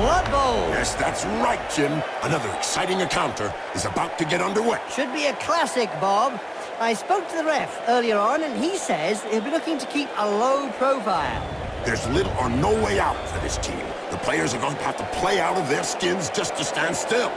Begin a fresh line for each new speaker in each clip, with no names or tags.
Blood Bowl.
Yes, that's right, Jim. Another exciting encounter is about to get underway.
Should be a classic, Bob. I spoke to the ref earlier on, and he says he'll be looking to keep a low profile.
There's little or no way out for this team. The players are going to have to play out of their skins just to stand still.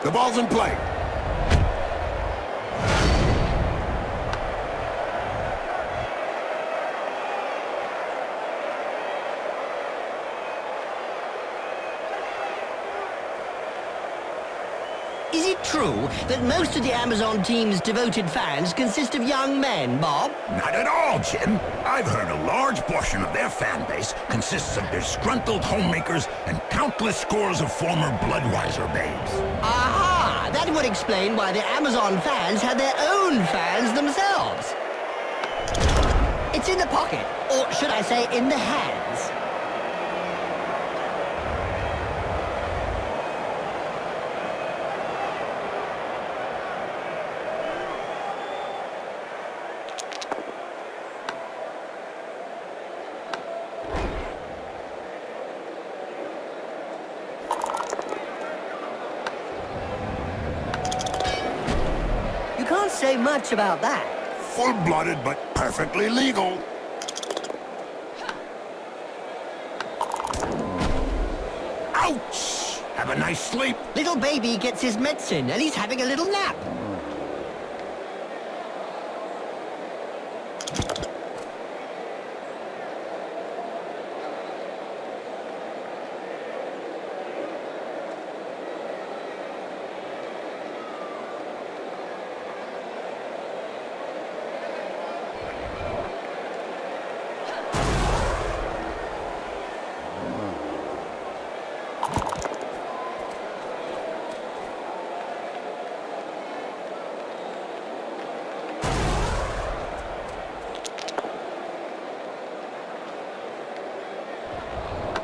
The ball's in play.
Is it true that most of the Amazon team's devoted fans consist of young men, Bob?
Not at all, Jim. I've heard a large portion of their fan base consists of disgruntled homemakers and countless scores of former Bloodwiser babes.
Aha! That would explain why the Amazon fans had their own fans themselves. It's in the pocket, or should I say in the hands. Can't say much about that.
Full-blooded, but perfectly legal.
Ouch! Have a nice sleep.
Little baby gets his medicine, and he's having a little nap.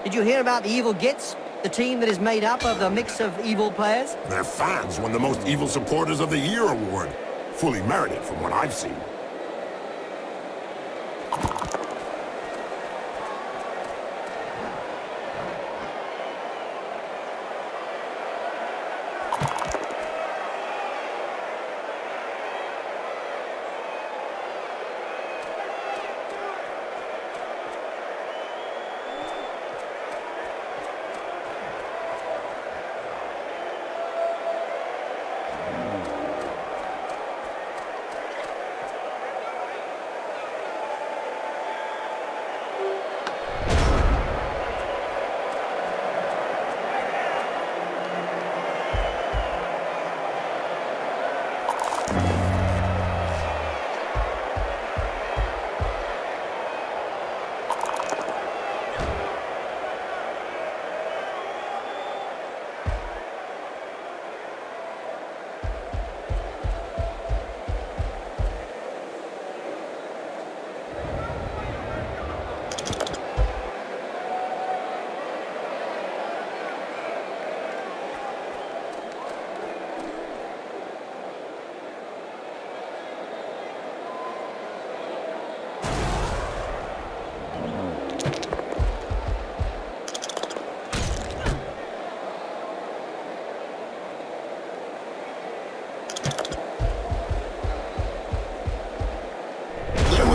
Did you hear about the Evil Gits? The team that is made up of the mix of evil players?
Their fans won the Most Evil Supporters of the Year award. Fully merited from what I've seen.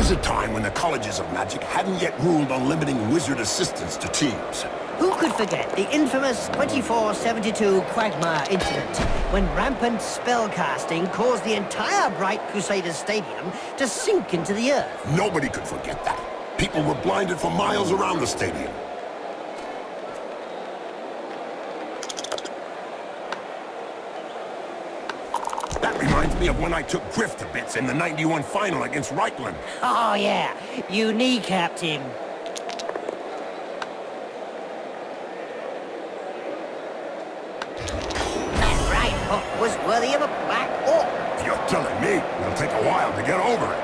was a time when the colleges of magic hadn't yet ruled on limiting wizard assistants to teams.
Who could forget the infamous 2472 Quagmire incident, when rampant spellcasting caused the entire Bright Crusaders Stadium to sink into the earth?
Nobody could forget that. People were blinded for miles around the stadium. That reminds me of when I took Griff to bits in the '91 final against Reichland.
Oh yeah, you kneecapped him. That right hook was worthy of a black orc.
You're telling me it'll take a while to get over it.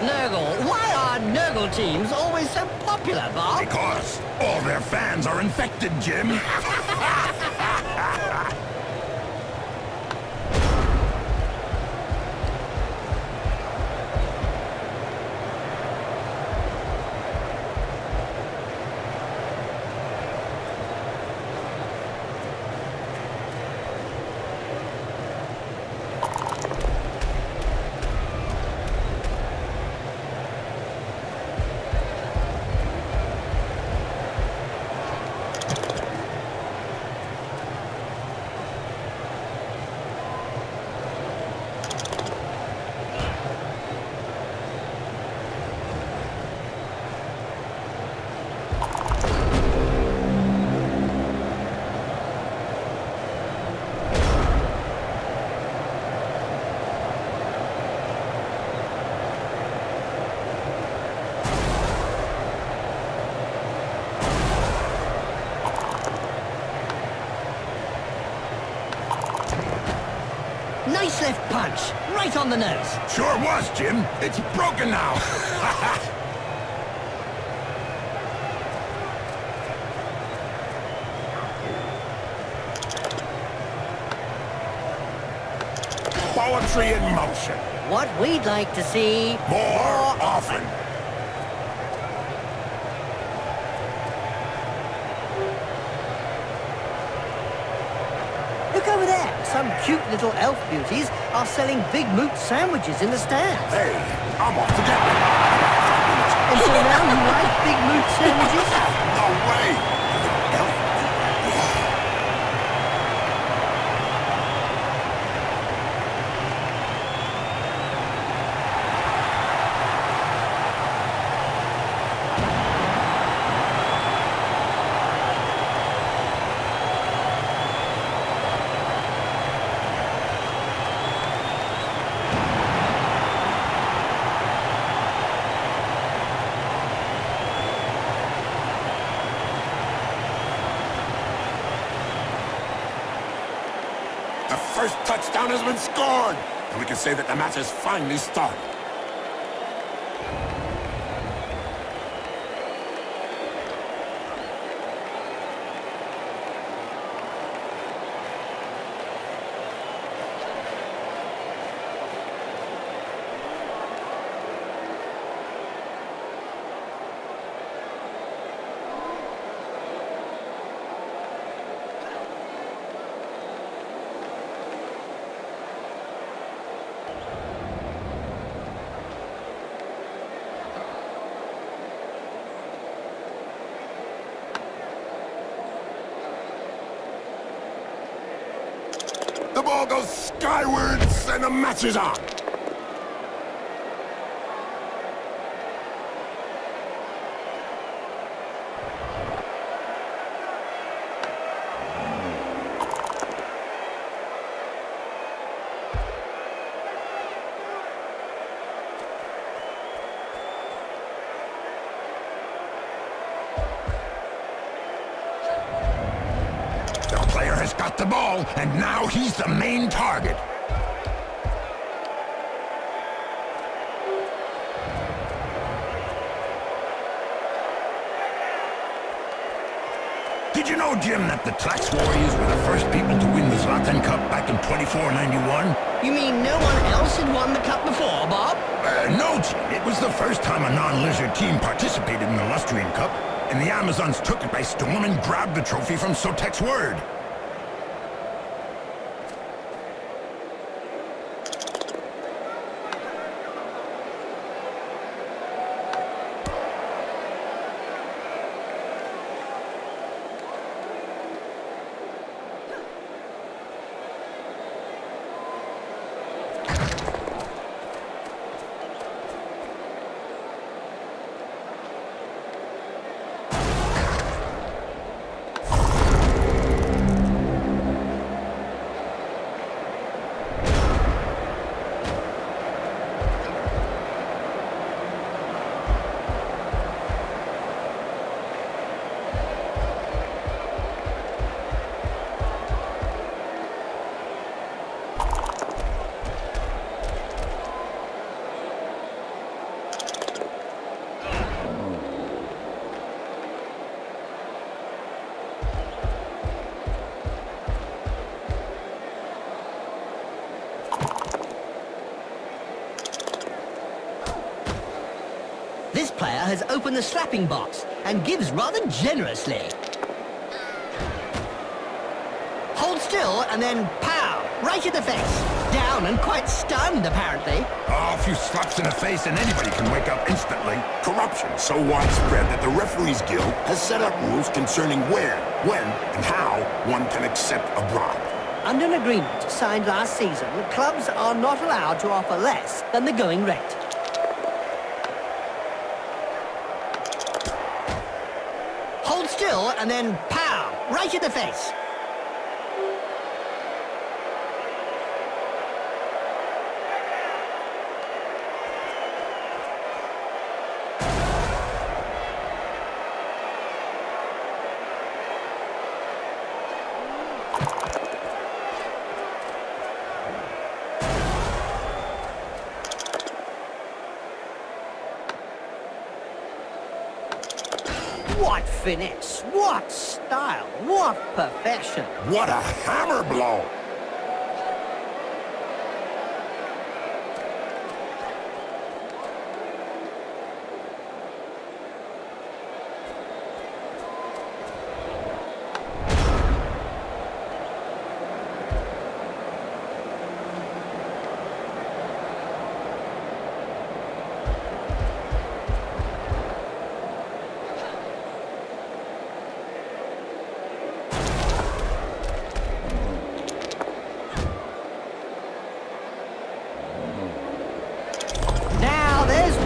Nurgle. Why are Nurgle teams always so popular, Bob?
Because all their fans are infected, Jim.
Nice left punch, right on the nose.
Sure was, Jim. It's broken now.
Poetry in motion.
What we'd like to see
More often.
Look over there. Some cute little elf beauties are selling Big Moot sandwiches in the stands.
Hey, I'm off to get them.
And so now you like Big Moot sandwiches?
No way. The first touchdown has been scored, and we can say that the match has finally started. The ball goes skywards, and the match is on.
The player has got the ball, and now he's the main target. Did you know, Jim, that the Trax Warriors were the first people to win the Zlatan Cup back in 2491?
You mean no one else had won the cup before, Bob?
No, Jim. It was the first time a non-lizard team participated in the Lustrian Cup, and the Amazons took it by storm and grabbed the trophy from Sotek's word.
This player has opened the slapping box and gives rather generously. Hold still and then pow! Right in the face. Down and quite stunned, apparently.
Oh, a few slaps in the face and anybody can wake up instantly.
Corruption so widespread that the Referees Guild has set up rules concerning where, when, and how one can accept a bribe.
Under an agreement signed last season, clubs are not allowed to offer less than the going rate. Hold still and then pow! Right in the face. What finesse, what style, what perfection.
What a hammer blow!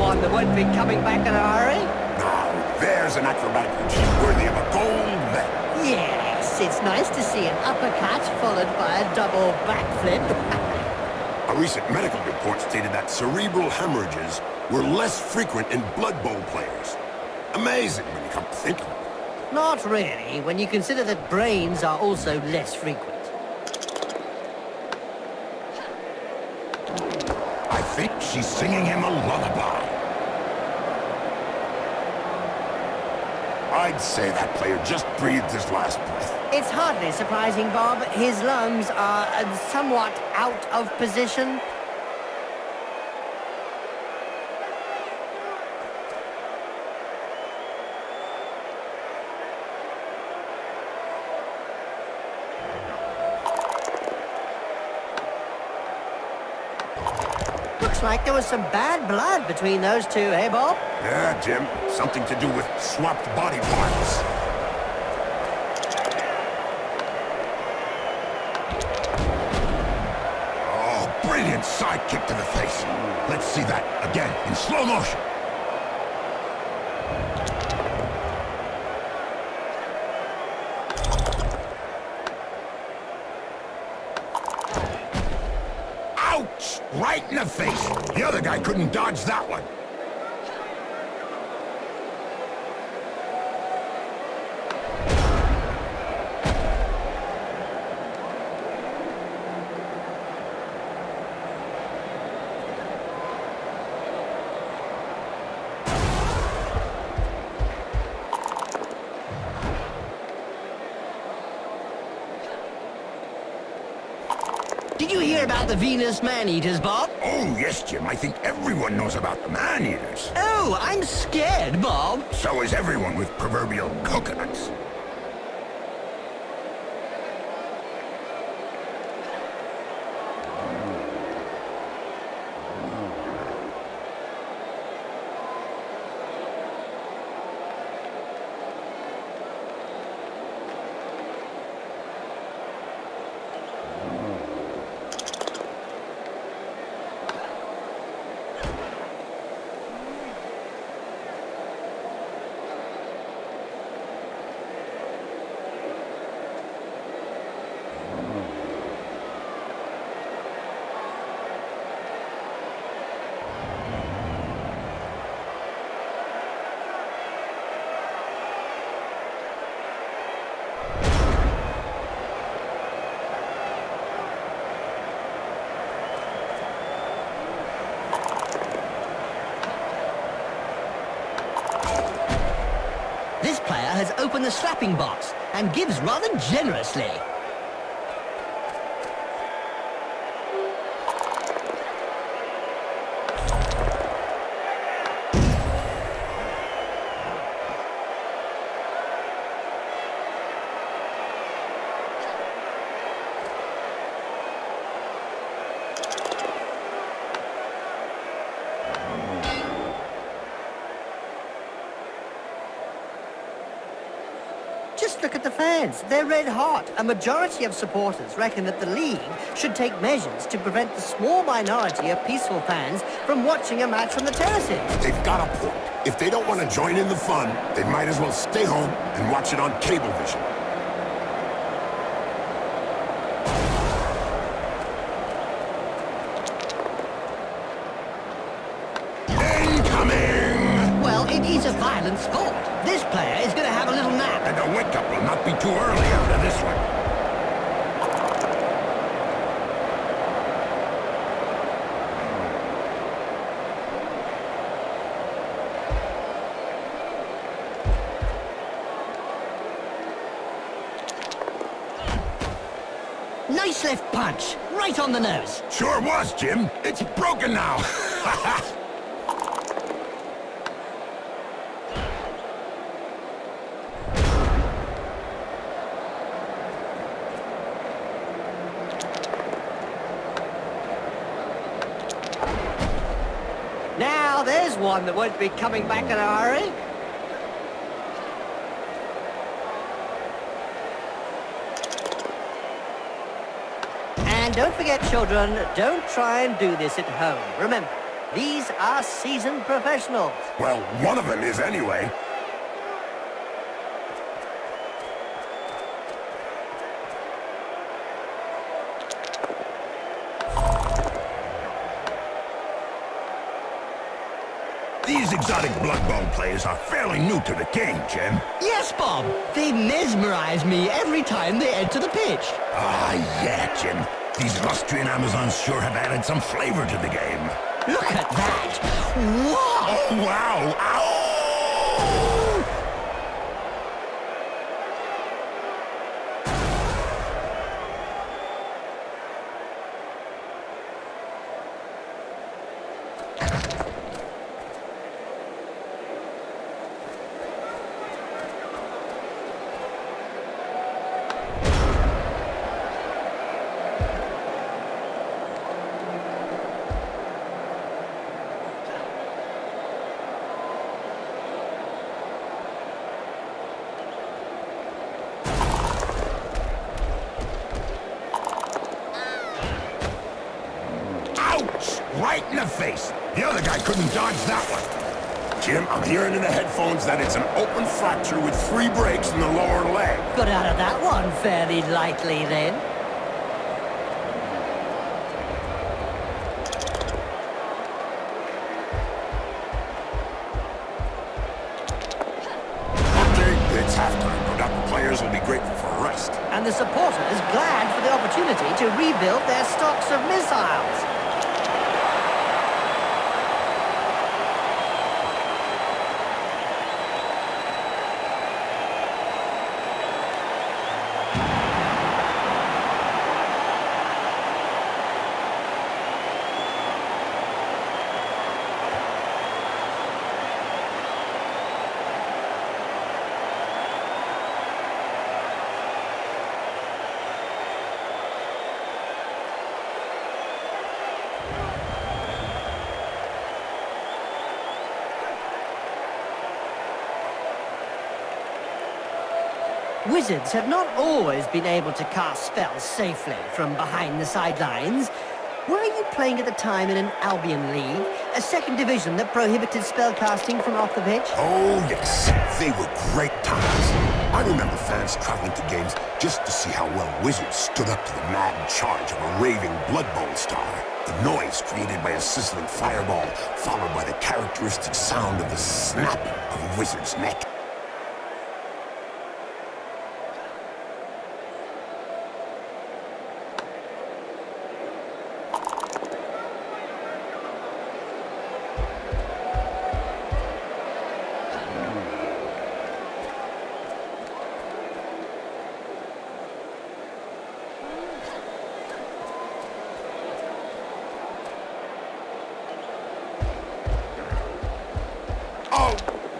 One that won't be coming back in a hurry.
Now, there's an acrobatic routine worthy of a gold medal.
Yes, it's nice to see an uppercut followed by a double backflip.
A recent medical report stated that cerebral hemorrhages were less frequent in Blood Bowl players. Amazing when you come to think of it.
Not really, when you consider that brains are also less frequent.
I think she's singing him a lullaby.
I'd say that player just breathed his last breath.
It's hardly surprising, Bob. His lungs are somewhat out of position. Looks like there was some bad blood between those two, eh, Bob?
Yeah, Jim. Something to do with swapped body parts.
Oh, brilliant side kick to the face. Let's see that again in slow motion. Ouch! Right in the face. The other guy couldn't dodge that one.
Did you hear about the Venus man-eaters, Bob?
Oh, yes, Jim. I think everyone knows about the man-eaters.
Oh, I'm scared, Bob.
So is everyone with proverbial coconuts.
This player has opened the slapping box and gives rather generously. Just look at the fans. They're red hot. A majority of supporters reckon that the league should take measures to prevent the small minority of peaceful fans from watching a match on the terraces.
They've got a point. If they don't want to join in the fun, they might as well stay home and watch it on Cablevision. Incoming!
Well, it is a violent sport. This player is going to have a little nap.
And the wake-up will not be too early after this one.
Nice left punch. Right on the nose.
Sure was, Jim. It's broken now.
Now, there's one that won't be coming back in a hurry. And don't forget, children, don't try and do this at home. Remember, these are seasoned professionals.
Well, one of them is anyway.
These exotic Blood Bowl players are fairly new to the game, Jim.
Yes, Bob. They mesmerize me every time they enter the pitch.
Ah, yeah, Jim. These Lustrian Amazons sure have added some flavor to the game.
Look at that. Wow.
Oh, wow. Ow! Right in the face. The other guy couldn't dodge that one.
Jim, I'm hearing in the headphones that it's an open fracture with 3 breaks in the lower leg.
Got out of that one fairly lightly then.
It's halftime. No doubt the players will be grateful for a rest.
And the supporters glad for the opportunity to rebuild their stocks of missiles. Wizards have not always been able to cast spells safely from behind the sidelines. Were you playing at the time in an Albion League, a second division that prohibited spellcasting from off the pitch?
Oh, yes. They were great times. I remember fans traveling to games just to see how well Wizards stood up to the mad charge of a raving BloodBowl star. The noise created by a sizzling fireball, followed by the characteristic sound of the snapping of a wizard's neck.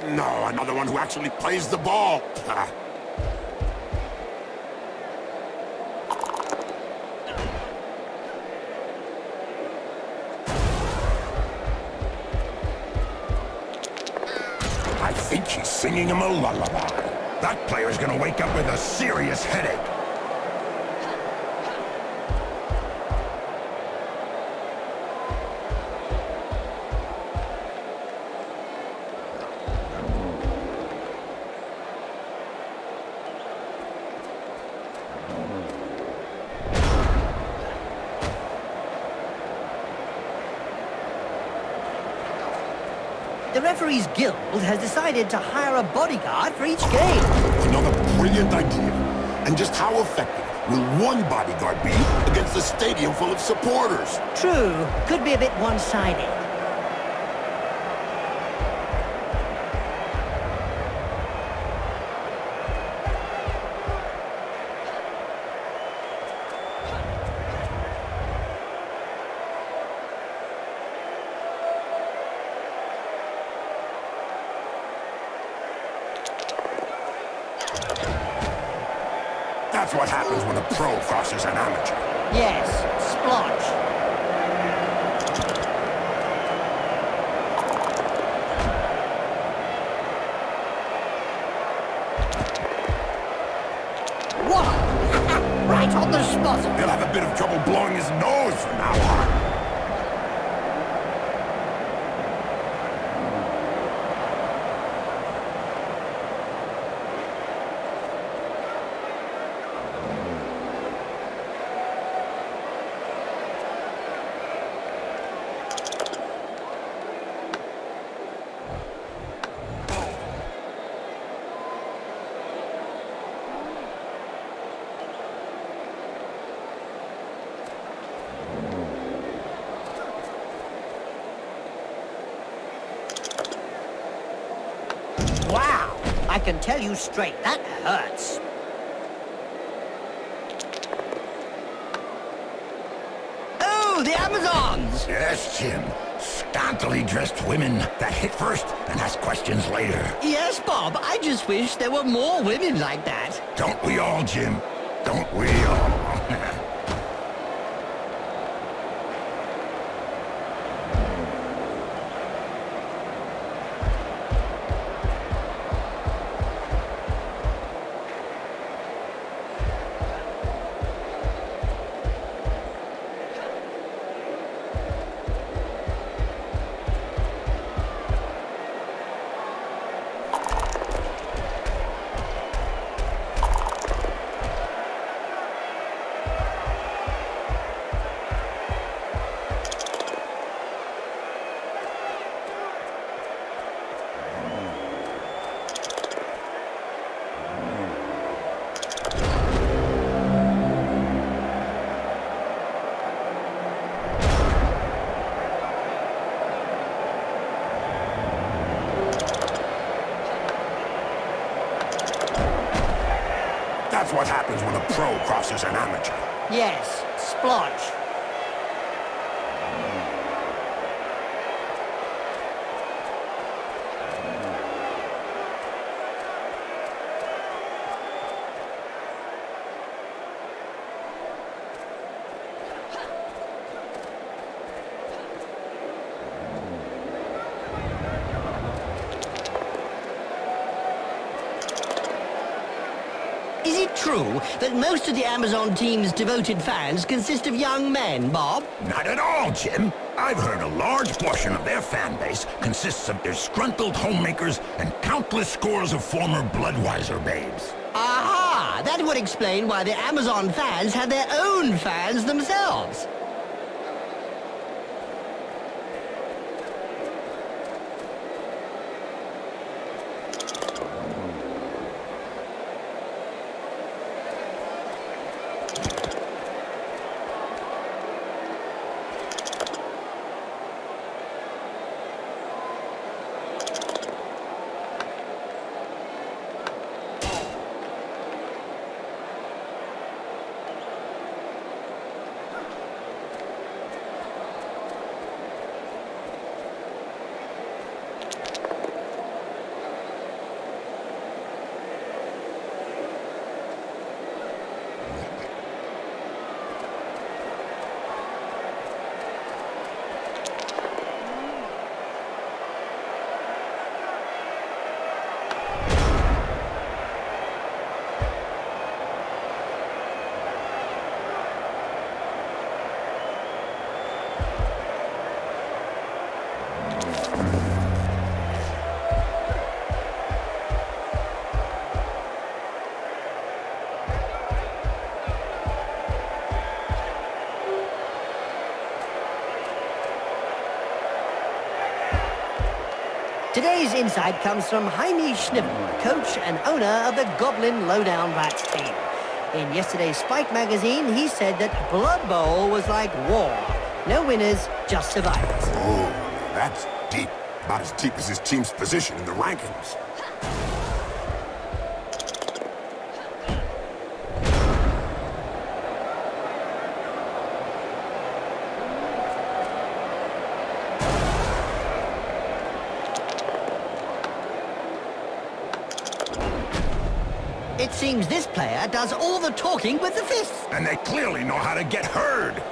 No, another one who actually plays the ball. I think he's singing him a lullaby.
That player's gonna wake up with a serious headache.
The Referees Guild has decided to hire a bodyguard for each game.
Another brilliant idea. And just how effective will one bodyguard be against a stadium full of supporters?
True, could be a bit one-sided.
That's what happens when a pro crosses an amateur.
Yes, splotch. Whoa! Right on the spot.
He'll have a bit of trouble blowing his nose from now on.
Wow! I can tell you straight, that hurts. Oh, the Amazons!
Yes, Jim. Scantily dressed women that hit first and ask questions later.
Yes, Bob, I just wish there were more women like that.
Don't we all, Jim? Don't we all?
That's what happens when a pro crosses an amateur.
Yes, splotch. true that most of the Amazon team's devoted fans consist of young men, Bob?
Not at all, Jim. I've heard a large portion of their fan base consists of disgruntled homemakers and countless scores of former Bloodwiser babes.
Aha! That would explain why the Amazon fans have their own fans themselves. Today's insight comes from Jaime Schnibbel, coach and owner of the Goblin Lowdown Rats team. In yesterday's Spike magazine, he said that Blood Bowl was like war. No winners, just survivors.
Oh, that's deep. About as deep as his team's position in the rankings.
It seems this player does all the talking with the fists.
And they clearly know how to get heard.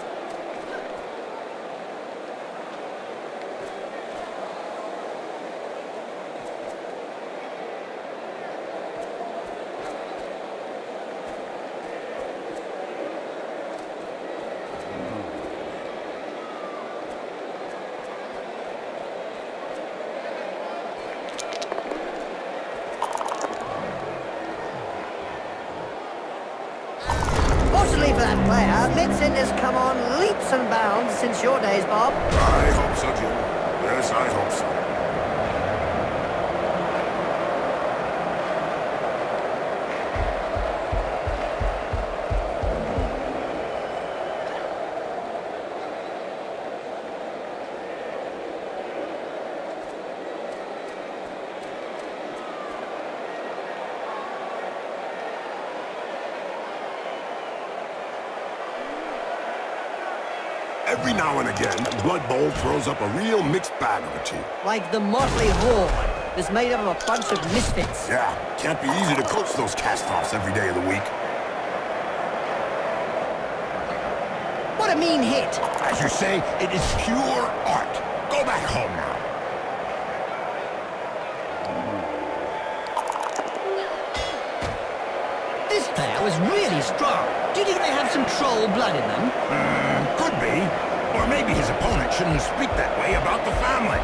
Fortunately for that player, Mid-Sin has come on leaps and bounds since your days, Bob.
I hope so, Jim. Yes, I hope so. Every now and again, Blood Bowl throws up a real mixed bag of a team.
Like the motley horde that's made up of a bunch of misfits.
Yeah, can't be easy to coach those cast-offs every day of the week.
What a mean hit!
As you say, it is pure art. Go back home now.
This player was really strong. Do you think they have some troll blood in them?
Could be. Or maybe his opponent shouldn't speak that way about the family.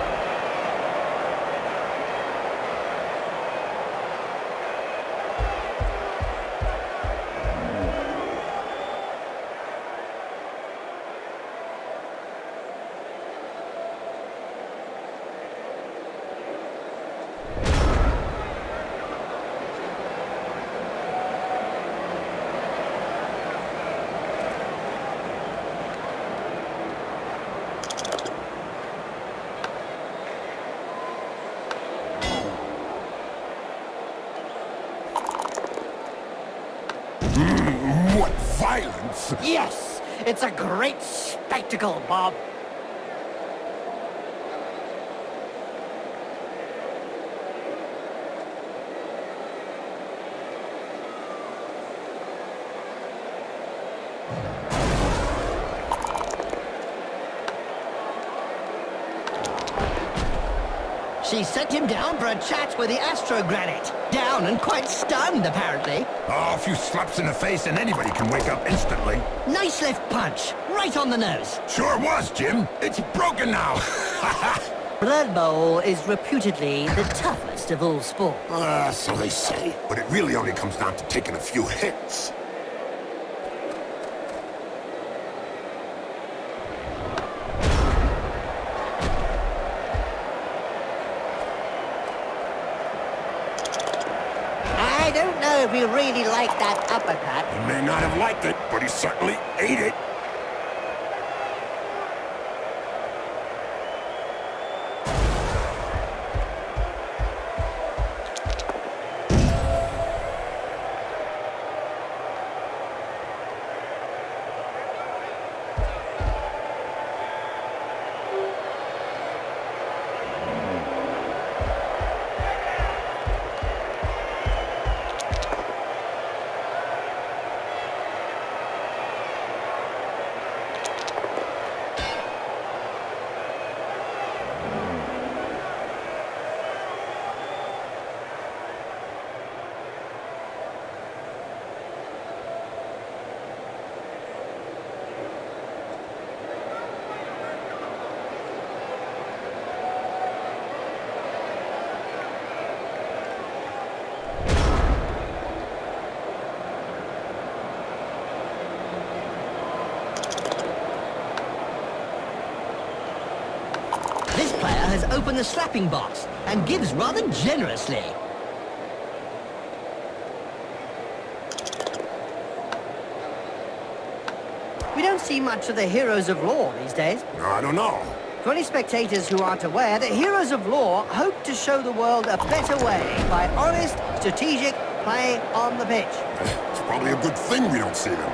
What violence!
Yes! It's a great spectacle, Bob. She sent him down for a chat with the Astrogranite. Down down and quite stunned, apparently.
Oh, a few slaps in the face and anybody can wake up instantly.
Nice left punch, right on the nose.
Sure was, Jim. It's broken now.
Blood Bowl is reputedly the toughest of all sports.
So they say. But it really only comes down to taking a few hits.
I don't know if he really liked that uppercut.
He may not have liked it, but he certainly ate it.
This player has opened the slapping box and gives rather generously. We don't see much of the heroes of law these days.
I don't know.
For any spectators who aren't aware, the heroes of law hope to show the world a better way by honest, strategic play on the pitch.
It's probably a good thing we don't see them.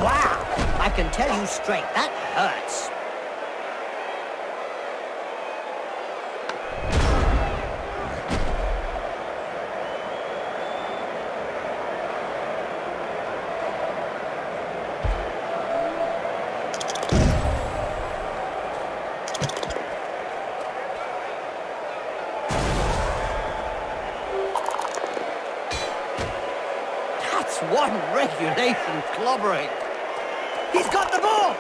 Wow! I can tell you straight, that hurts. That's one regulation clobbering. He's got the ball!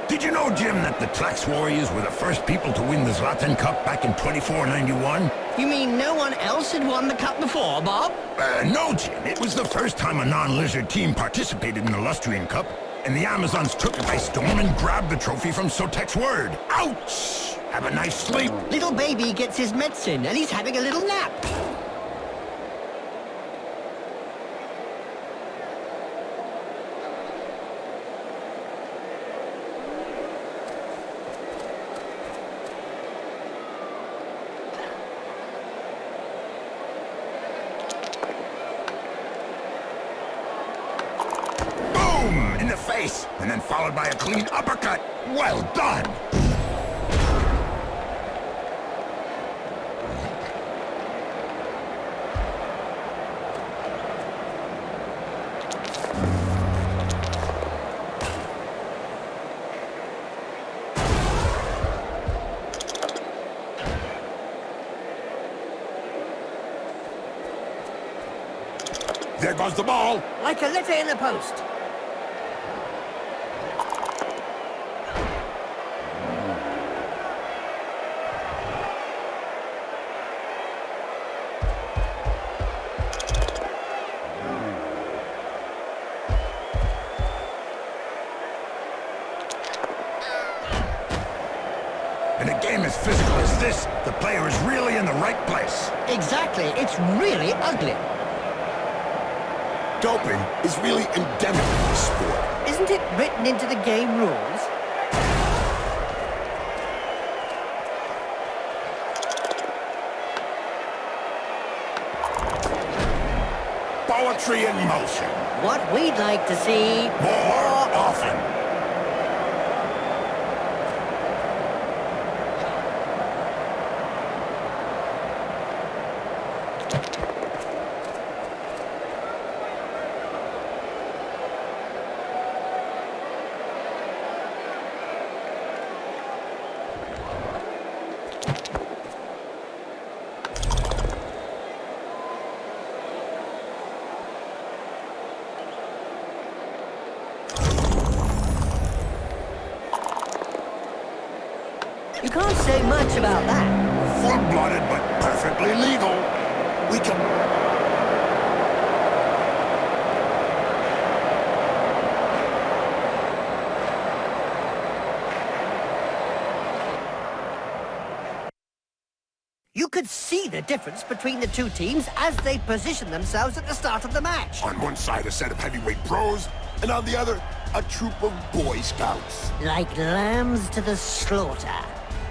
Did you know, Jim, that the Tlax Warriors were the first people to win the Zlatan Cup back in 2491?
You mean no one else had won the cup before, Bob?
No, Jim. It was the first time a non-lizard team participated in the Lustrian Cup, and the Amazons took it by storm and grabbed the trophy from Sotek's word. Ouch! Have a nice sleep.
Little baby gets his medicine and he's having a little nap.
In the face, and then followed by a clean uppercut. Well done!
There goes the ball.
Like a letter in the post.
this, the player is really in the right place.
Exactly, it's really ugly.
Doping is really endemic to the sport.
Isn't it written into the game rules?
Poetry in motion.
What we'd like to see
More often.
You can't say much about that.
Full-blooded but perfectly legal. We can...
You could see the difference between the two teams as they positioned themselves at the start of the match.
On one side, a set of heavyweight pros, and on the other, a troop of Boy Scouts.
Like lambs to the slaughter.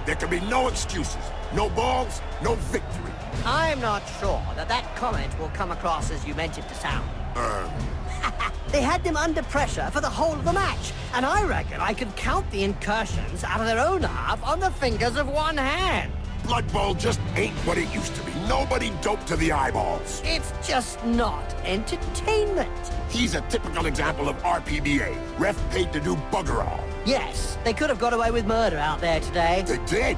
There can be no excuses, no balls, no victory.
I'm not sure that comment will come across as you meant it to sound. They had them under pressure for the whole of the match, and I reckon I could count the incursions out of their own half on the fingers of one hand.
Blood Bowl just ain't what it used to be. Nobody doped to the eyeballs.
It's just not entertainment.
He's a typical example of RPBA. Ref paid to do bugger all.
Yes, they could have got away with murder out there today.
They did.